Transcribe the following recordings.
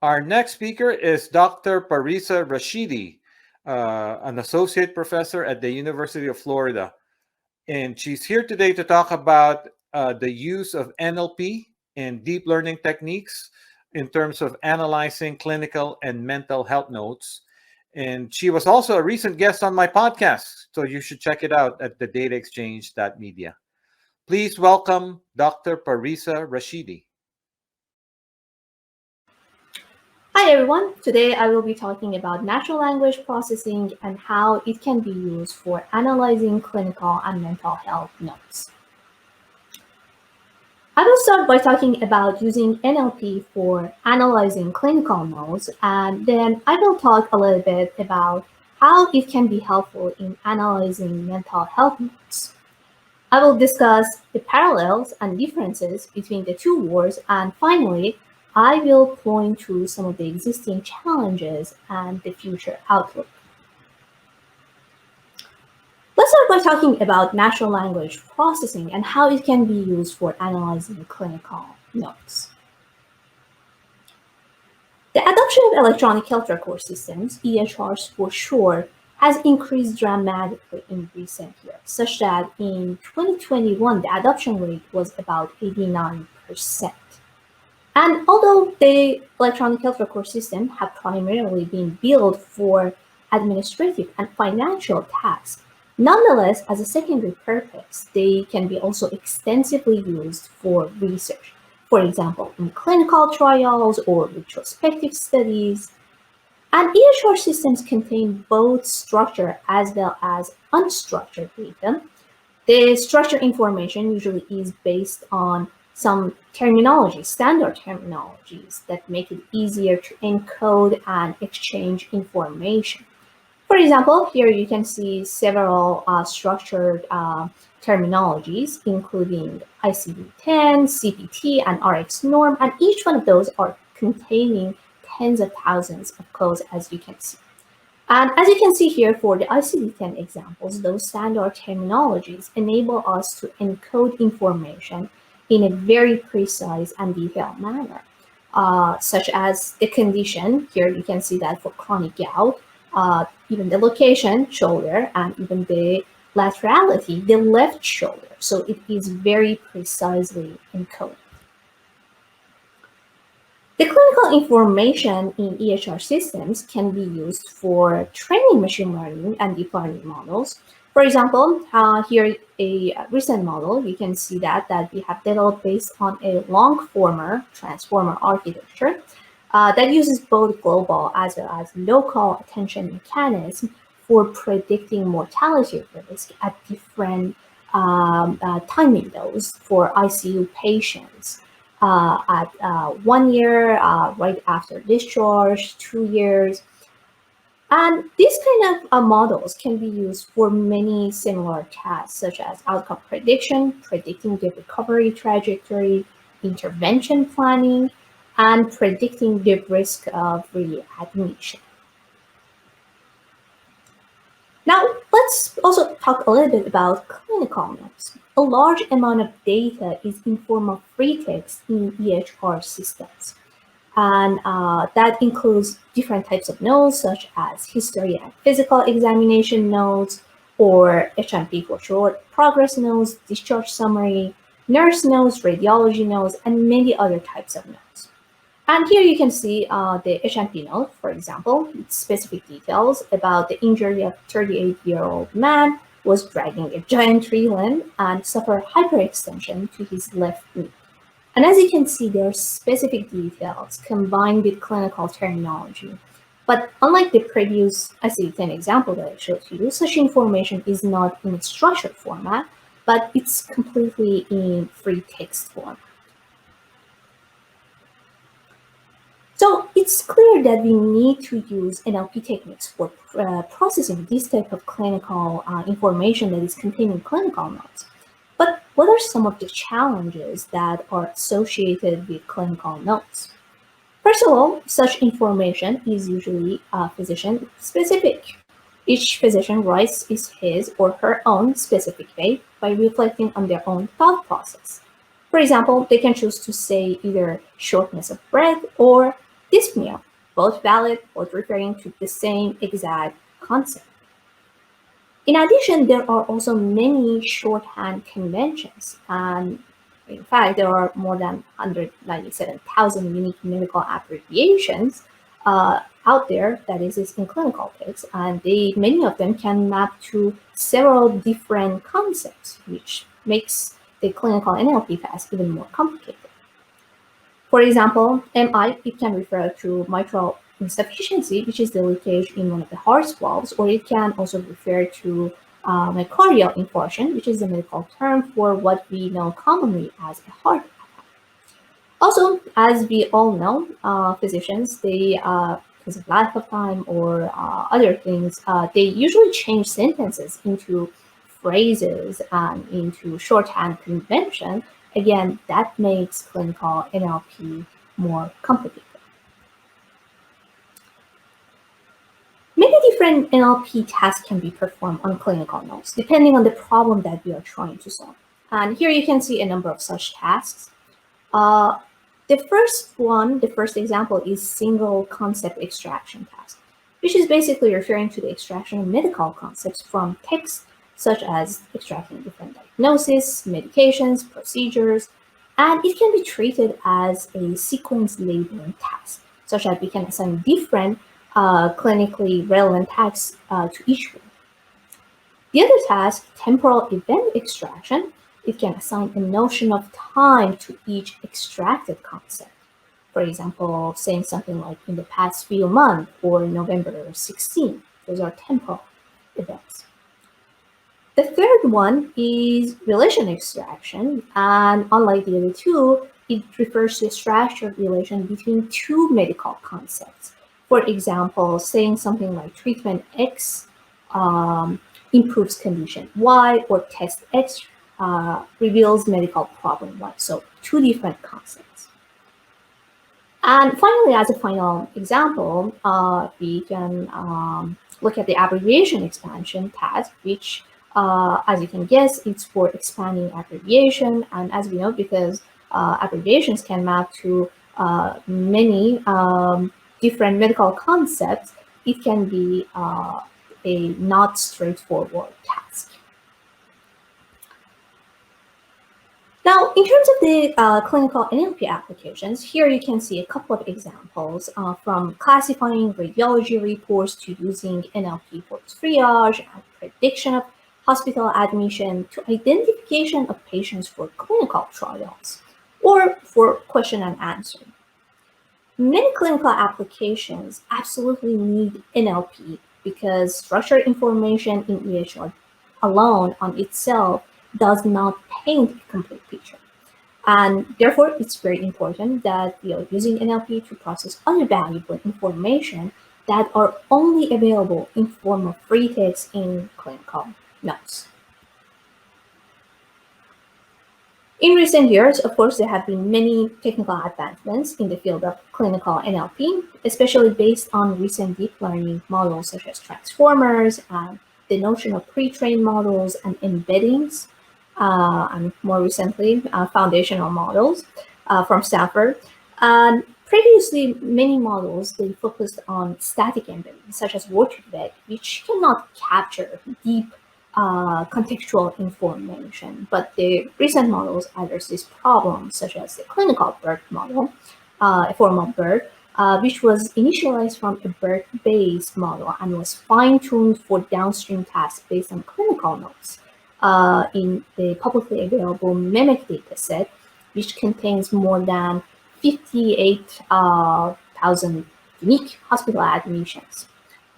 Our next speaker is Dr. Parisa Rashidi, an associate professor at the University of Florida. And she's here today to talk about the use of NLP and deep learning techniques in terms of analyzing clinical and mental health notes. And she was also a recent guest on my podcast, so you should check it out at the dataexchange.media. Please welcome Dr. Parisa Rashidi. Hi everyone, today I will be talking about natural language processing and how it can be used for analyzing clinical and mental health notes. I will start by talking about using NLP for analyzing clinical notes, and then I will talk a little bit about how it can be helpful in analyzing mental health notes. I will discuss the parallels and differences between the two words, and finally, I will point to some of the existing challenges and the future outlook. Let's start by talking about natural language processing and how it can be used for analyzing clinical notes. The adoption of electronic health record systems, EHRs for short, has increased dramatically in recent years, such that in 2021, the adoption rate was about 89%. And although the electronic health record system have primarily been built for administrative and financial tasks, nonetheless, as a secondary purpose, they can be also extensively used for research. For example, in clinical trials or retrospective studies. And EHR systems contain both structured as well as unstructured data. The structured information usually is based on some terminology, standard terminologies that make it easier to encode and exchange information. For example, here you can see several structured terminologies, including ICD-10, CPT, and RX norm, and each one of those are containing tens of thousands of codes, as you can see. And as you can see here for the ICD-10 examples, those standard terminologies enable us to encode information in a very precise and detailed manner, such as the condition. Here you can see that for chronic gout, even the location, shoulder, and even the laterality, the left shoulder. So it is very precisely encoded. The clinical information in EHR systems can be used for training machine learning and deep learning models. For example, here a recent model, you can see that we have developed based on a long-former transformer architecture that uses both global as well as local attention mechanisms for predicting mortality risk at different time windows for ICU patients. At 1 year, right after discharge, 2 years. And these kind of models can be used for many similar tasks, such as outcome prediction, predicting the recovery trajectory, intervention planning, and predicting the risk of readmission. Now, let's also talk a little bit about clinical notes. A large amount of data is in form of free text in EHR systems. And that includes different types of notes, such as history and physical examination notes, or HMP for short, progress notes, discharge summary, nurse notes, radiology notes, and many other types of notes. And here you can see the HMP note, for example, with specific details about the injury of a 38-year-old man was dragging a giant tree limb and suffered hyperextension to his left knee. And as you can see, there are specific details combined with clinical terminology. But unlike the previous ICD-10 example that I showed you, such information is not in a structured format, but it's completely in free text form. So it's clear that we need to use NLP techniques for processing this type of clinical information that is contained in clinical notes. But what are some of the challenges that are associated with clinical notes? First of all, such information is usually physician-specific. Each physician writes his or her own specific way by reflecting on their own thought process. For example, they can choose to say either shortness of breath or dyspnea, both valid, both referring to the same exact concept. In addition, there are also many shorthand conventions, and in fact, there are more than 197,000 unique medical abbreviations out there that exist in clinical text, and many of them can map to several different concepts, which makes the clinical NLP task even more complicated. For example, MI, it can refer to mitral insufficiency, which is the leakage in one of the heart valves, or it can also refer to myocardial infarction, which is the medical term for what we know commonly as a heart attack. Also, as we all know, physicians, because of lack of time or other things, they usually change sentences into phrases and into shorthand convention. Again, that makes clinical NLP more complicated. Many different NLP tasks can be performed on clinical notes, depending on the problem that we are trying to solve. And here you can see a number of such tasks. The first example is single concept extraction task, which is basically referring to the extraction of medical concepts from text, such as extracting different diagnoses, medications, procedures, and it can be treated as a sequence labeling task, such that we can assign different clinically relevant tags to each one. The other task, temporal event extraction, it can assign a notion of time to each extracted concept. For example, saying something like in the past few months or November 16. Those are temporal events. The third one is relation extraction, and unlike the other two, it refers to a structured relation between two medical concepts. For example, saying something like treatment X improves condition Y, or test X reveals medical problem Y. So two different concepts. And finally, as a final example, we can look at the abbreviation expansion task, which, as you can guess, it's for expanding abbreviation. And as we know, because abbreviations can map to many different medical concepts, it can be a not straightforward task. Now, in terms of the clinical NLP applications, here you can see a couple of examples from classifying radiology reports to using NLP for triage and prediction of hospital admission to identification of patients for clinical trials or for question and answer. Many clinical applications absolutely need NLP because structured information in EHR alone on itself does not paint a complete picture. And therefore, it's very important that we are using NLP to process other valuable information that are only available in form of free text in clinical notes. In recent years, of course, there have been many technical advancements in the field of clinical NLP, especially based on recent deep learning models such as transformers and the notion of pre-trained models and embeddings, and more recently, foundational models from Stanford. And previously, many models, they focused on static embeddings, such as waterbed, which cannot capture deep contextual information. But the recent models address this problem, such as the clinical BERT model, a form of BERT, which was initialized from a BERT-based model and was fine-tuned for downstream tasks based on clinical notes in the publicly available MEMIC dataset, which contains more than 58,000 unique hospital admissions.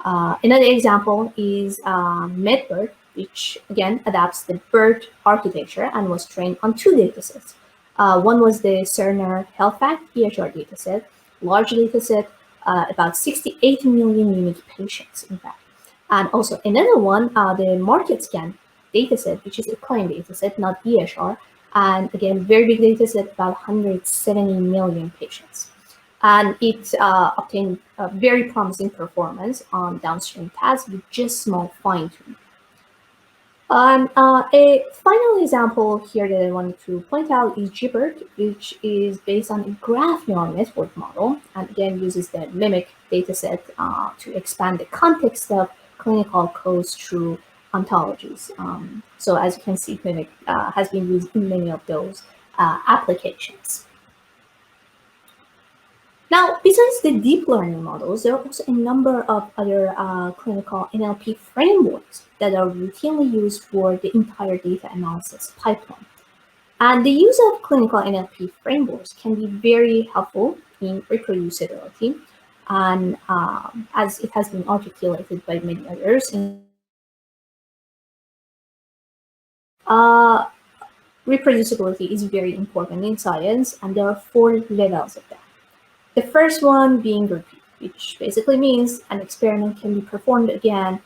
Another example is MedBERT, which again adapts the BERT architecture and was trained on two datasets. One was the Cerner HealthFact EHR dataset, large dataset, about 68 million unique patients, in fact. And also another one, the MarketScan dataset, which is a claim dataset, not EHR, and again, very big dataset, about 170 million patients. And it obtained a very promising performance on downstream tasks with just small fine-tuning. A final example here that I wanted to point out is GBERT, which is based on a graph neural network model, and again uses the mimic dataset to expand the context of clinical codes through ontologies. So as you can see, mimic has been used in many of those applications. Now, besides the deep learning models, there are also a number of other clinical NLP frameworks that are routinely used for the entire data analysis pipeline. And the use of clinical NLP frameworks can be very helpful in reproducibility, and as it has been articulated by many others, uh, reproducibility is very important in science, and there are 4 levels of that. The first one being repeat, which basically means an experiment can be performed again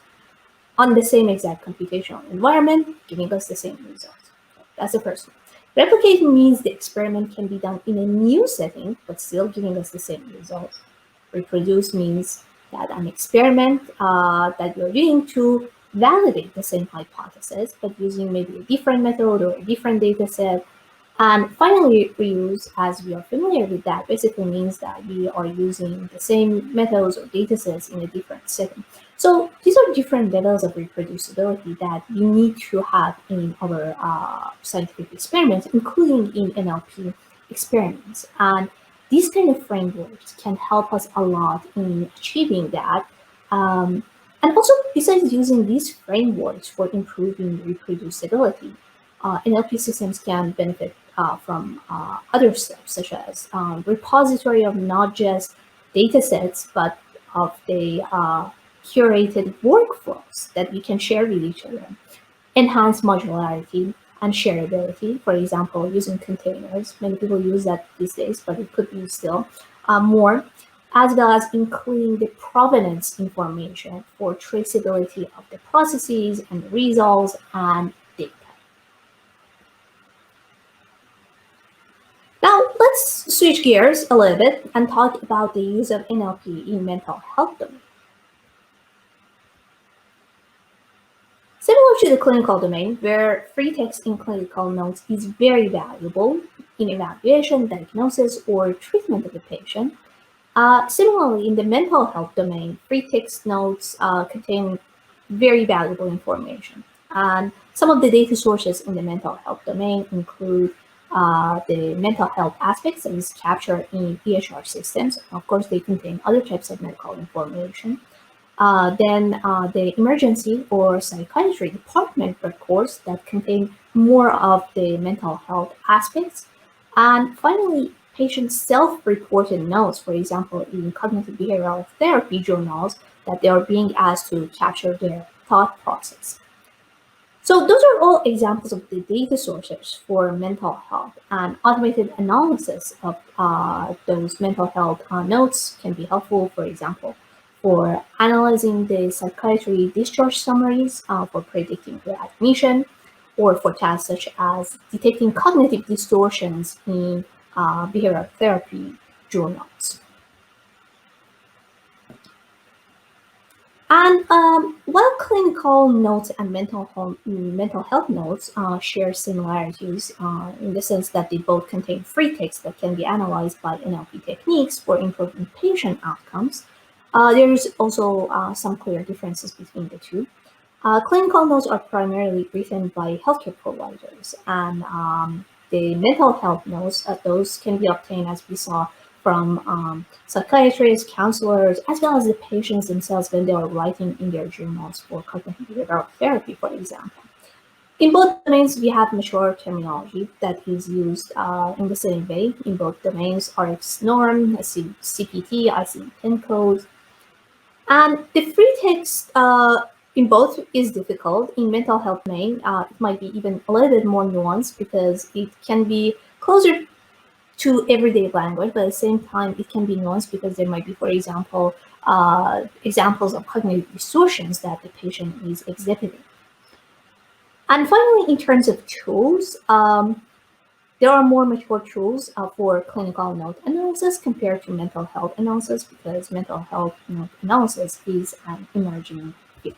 on the same exact computational environment, giving us the same results. That's the first one. Replicate means the experiment can be done in a new setting, but still giving us the same results. Reproduce means that an experiment that you're doing to validate the same hypothesis, but using maybe a different method or a different data set. And finally, reuse, as we are familiar with that, basically means that we are using the same methods or data sets in a different setting. So these are different levels of reproducibility that we need to have in our scientific experiments, including in NLP experiments. And these kind of frameworks can help us a lot in achieving that. And also, besides using these frameworks for improving reproducibility, NLP systems can benefit from other steps, such as repository of not just data sets, but of the curated workflows that we can share with each other, enhance modularity and shareability. For example, using containers. Many people use that these days, but it could be still more, as well as including the provenance information for traceability of the processes and results and data. Now, let's switch gears a little bit and talk about the use of NLP in mental health domain. Similar to the clinical domain, where free text in clinical notes is very valuable in evaluation, diagnosis, or treatment of a patient, similarly, in the mental health domain, free text notes contain very valuable information. And some of the data sources in the mental health domain include the mental health aspects that is captured in EHR systems. Of course, they contain other types of medical information. Then the emergency or psychiatry department records that contain more of the mental health aspects. And finally, patients' self-reported notes, for example, in cognitive behavioral therapy journals, that they are being asked to capture their thought process. So those are all examples of the data sources for mental health, and automated analysis of those mental health notes can be helpful, for example, for analyzing the psychiatry discharge summaries, for predicting readmission, or for tasks such as detecting cognitive distortions in behavioral therapy journals. And while clinical notes and mental health notes share similarities in the sense that they both contain free text that can be analyzed by NLP techniques for improving patient outcomes, there is also some clear differences between the two. Clinical notes are primarily written by healthcare providers, and the mental health notes, those can be obtained, as we saw, from psychiatrists, counselors, as well as the patients themselves when they are writing in their journals for cognitive behavioral therapy, for example. In both domains, we have mature terminology that is used in the same way. In both domains, RX norm, CPT, ICD-10 codes, and the free text in both is difficult. In mental health domain, it might be even a little bit more nuanced because it can be closer to everyday language, but at the same time, it can be nuanced because there might be, for example, examples of cognitive distortions that the patient is exhibiting. And finally, in terms of tools, there are more mature tools for clinical note analysis compared to mental health analysis, because mental health note analysis is an emerging field.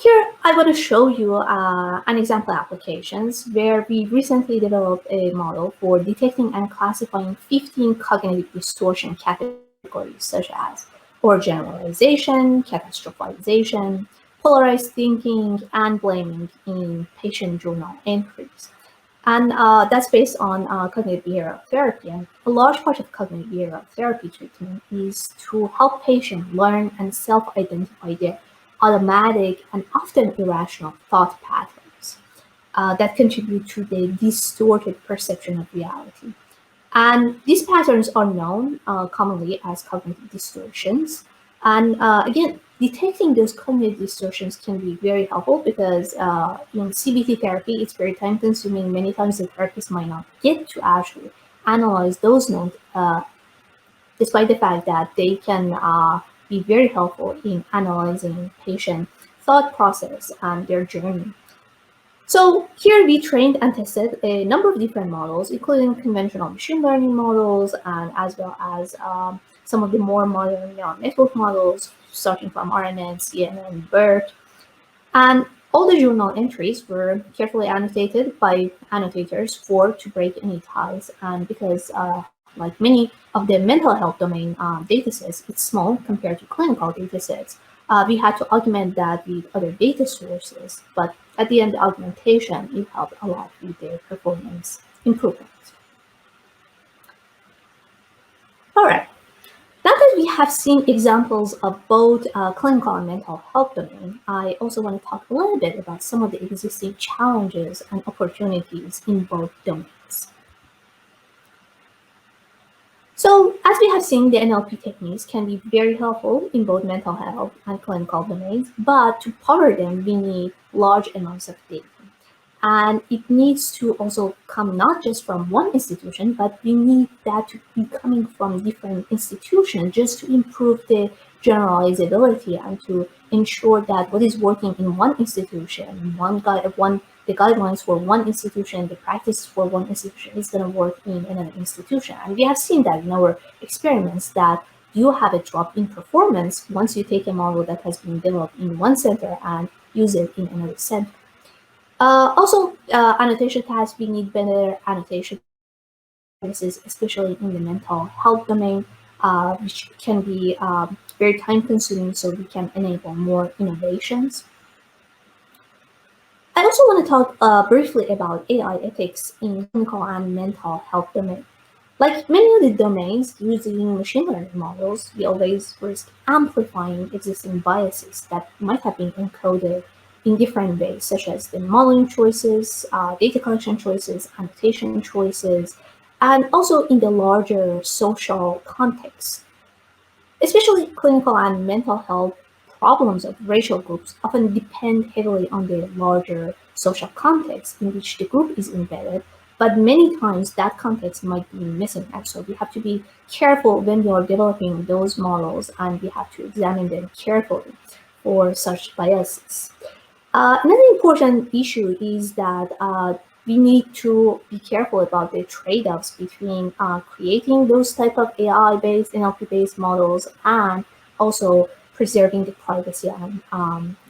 Here I want to show you an example applications where we recently developed a model for detecting and classifying 15 cognitive distortion categories such as overgeneralization, catastrophization, polarized thinking, and blaming in patient journal entries. And that's based on cognitive behavioral therapy. And a large part of cognitive behavioral therapy treatment is to help patients learn and self-identify their automatic and often irrational thought patterns that contribute to the distorted perception of reality. And these patterns are known commonly as cognitive distortions. And again, detecting those cognitive distortions can be very helpful because in CBT therapy, it's very time consuming. Many times the therapist might not get to actually analyze those notes, despite the fact that they can be very helpful in analyzing patient thought process and their journey. So here we trained and tested a number of different models, including conventional machine learning models, and as well as some of the more modern neural network models, starting from RNN, CNN, BERT. And all the journal entries were carefully annotated by annotators to break any ties. And because like many of the mental health domain datasets, it's small compared to clinical datasets, we had to augment that with other data sources. But at the end, the augmentation, it helped a lot with their performance improvement. All right. Now that we have seen examples of both clinical and mental health domain, I also want to talk a little bit about some of the existing challenges and opportunities in both domains. So, as we have seen, the NLP techniques can be very helpful in both mental health and clinical domains, but to power them, we need large amounts of data. And it needs to also come not just from one institution, but we need that to be coming from different institutions just to improve the generalizability and to ensure that what is working in one institution, the guidelines for one institution, the practice for one institution is going to work in another institution. And we have seen that in our experiments that you have a drop in performance once you take a model that has been developed in one center and use it in another center. Also, annotation tasks, we need better annotation services, especially in the mental health domain, which can be very time consuming, so we can enable more innovations. I also want to talk briefly about AI ethics in clinical and mental health domain. Like many of the domains using machine learning models, we always risk amplifying existing biases that might have been encoded in different ways, such as the modeling choices, data collection choices, annotation choices, and also in the larger social context. Especially clinical and mental health problems of racial groups often depend heavily on the larger social context in which the group is embedded, but many times that context might be missing. And so we have to be careful when we are developing those models, and we have to examine them carefully for such biases. Another important issue is that we need to be careful about the trade-offs between creating those type of AI-based, NLP-based models and also preserving the privacy and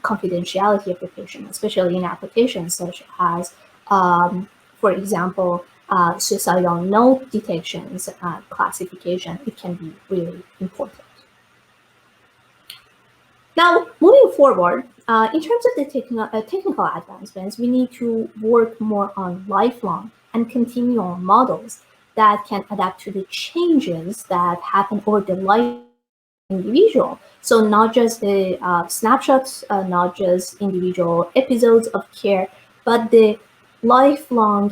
confidentiality of the patient, especially in applications such as, for example, suicidal note detections, classification. It can be really important. Now, moving forward, in terms of the technical advancements, we need to work more on lifelong and continual models that can adapt to the changes that happen over the life of the individual. So not just the snapshots, not just individual episodes of care, but the lifelong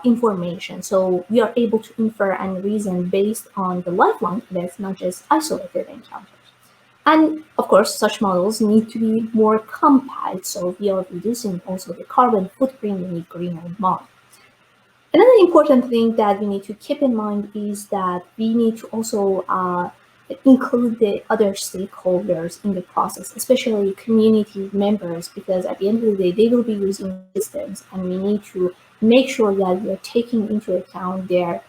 information. So we are able to infer and reason based on the lifelong events, not just isolated encounters. And of course, such models need to be more compact, so we are reducing also the carbon footprint. We need greener models. Another important thing that we need to keep in mind is that we need to also include the other stakeholders in the process, especially community members, because at the end of the day, they will be using systems, and we need to make sure that we are taking into account their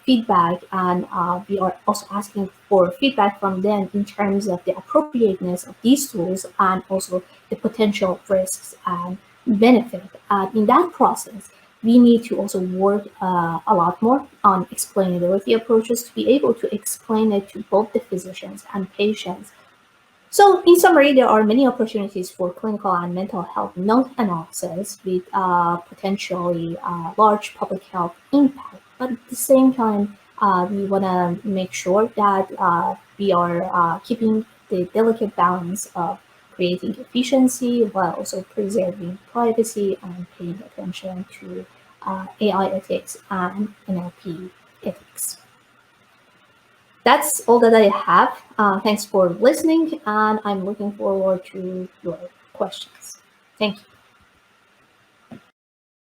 feedback, and we are also asking for feedback from them in terms of the appropriateness of these tools and also the potential risks and benefit. And in that process, we need to also work a lot more on explainability approaches to be able to explain it to both the physicians and patients. So, in summary, there are many opportunities for clinical and mental health note analysis with potentially large public health impact. But at the same time, we want to make sure that we are keeping the delicate balance of creating efficiency while also preserving privacy and paying attention to AI ethics and NLP ethics. That's all that I have. Thanks for listening, and I'm looking forward to your questions. Thank you.